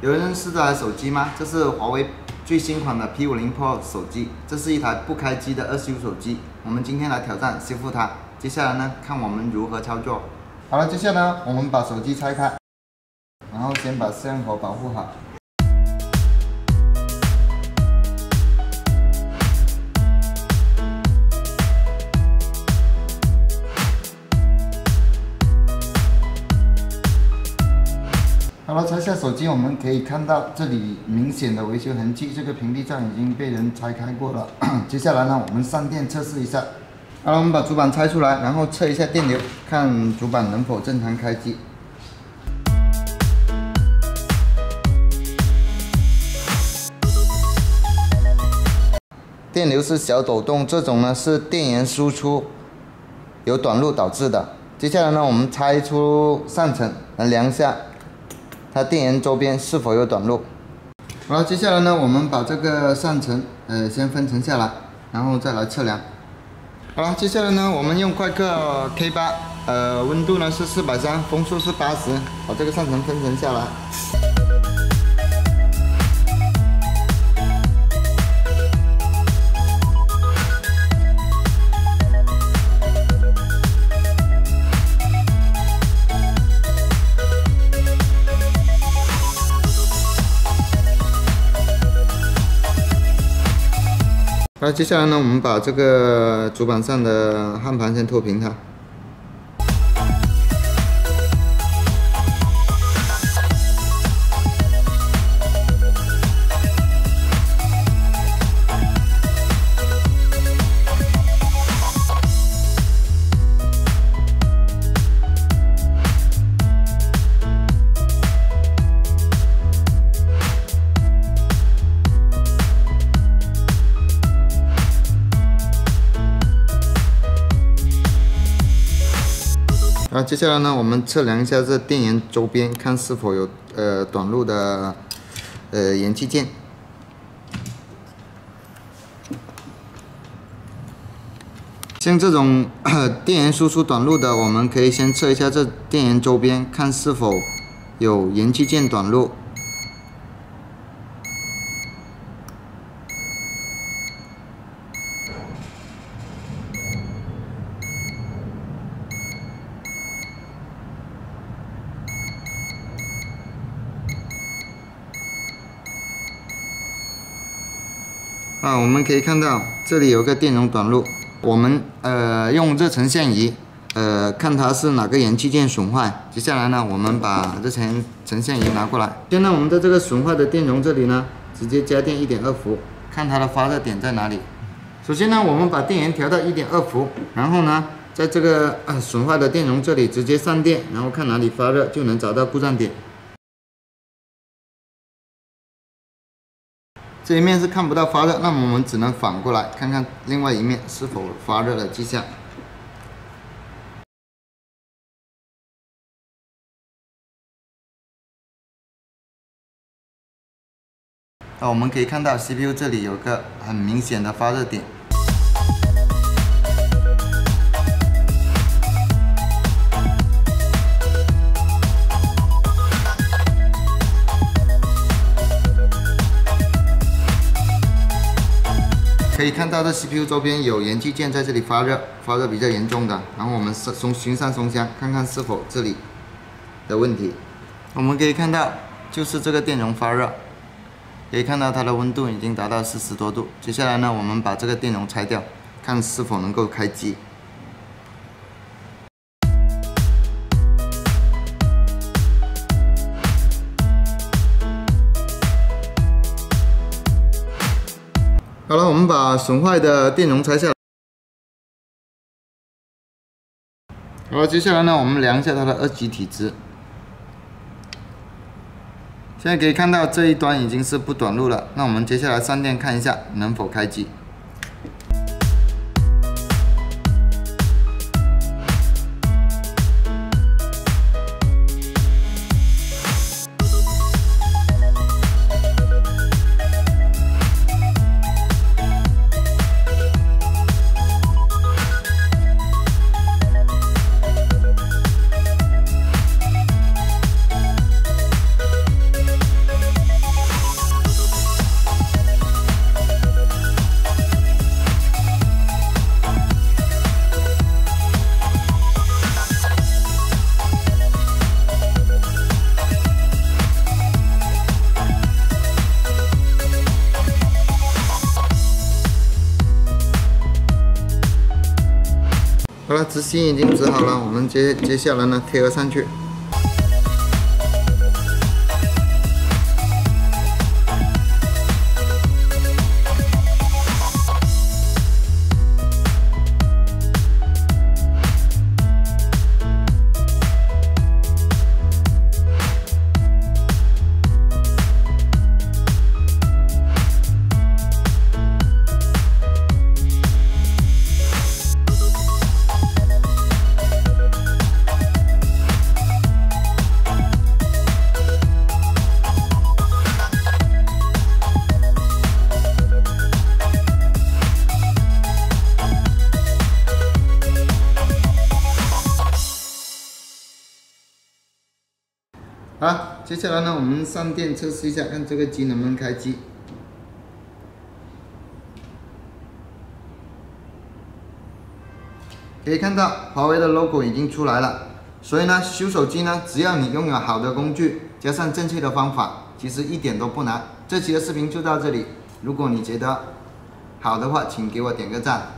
有人认识这台手机吗？这是华为最新款的 P50 Pro 手机，这是一台不开机的2修手机。我们今天来挑战修复它。接下来呢，看我们如何操作。好了，接下来呢，我们把手机拆开，然后先把摄像头保护好。 好了，拆下手机，我们可以看到这里明显的维修痕迹，这个屏蔽站已经被人拆开过了。接下来呢，我们上电测试一下。好了，我们把主板拆出来，然后测一下电流，看主板能否正常开机。电流是小抖动，这种呢是电源输出有短路导致的。接下来呢，我们拆出上层来量一下。 它电源周边是否有短路？好了，接下来呢，我们把这个上层先分层下来，然后再来测量。好了，接下来呢，我们用快克 K8，温度呢是430，风速是80，把这个上层分层下来。 好，接下来呢，我们把这个主板上的焊盘先脱平它。然后接下来呢，我们测量一下这电源周边，看是否有短路的延期键。像这种电源输出短路的，我们可以先测一下这电源周边，看是否有延期键短路。 我们可以看到这里有个电容短路，我们用热成像仪看它是哪个延期键损坏。接下来呢，我们把这成像仪拿过来，现在我们在这个损坏的电容这里呢，直接加电1.2伏，看它的发热点在哪里。首先呢，我们把电源调到1.2伏，然后呢，在这个损坏的电容这里直接上电，然后看哪里发热就能找到故障点。 这一面是看不到发热，那么我们只能反过来看看另外一面是否发热的迹象。我们可以看到 CPU 这里有个很明显的发热点。 可以看到这 CPU 周边有延期键在这里发热，发热比较严重的。然后我们循上松香，看看是否这里的问题。我们可以看到，就是这个电容发热，可以看到它的温度已经达到40多度。接下来呢，我们把这个电容拆掉，看是否能够开机。 好了，我们把损坏的电容拆下来。好了，接下来呢，我们量一下它的2级体值。现在可以看到这一端已经是不短路了，那我们接下来上电看一下能否开机。好了，直芯已经指好了，我们接下来呢贴合上去。好，接下来呢，我们上电测试一下，看这个机能不能开机。可以看到华为的 logo 已经出来了，所以呢，修手机呢，只要你拥有好的工具，加上正确的方法，其实一点都不难。这期的视频就到这里，如果你觉得好的话，请给我点个赞。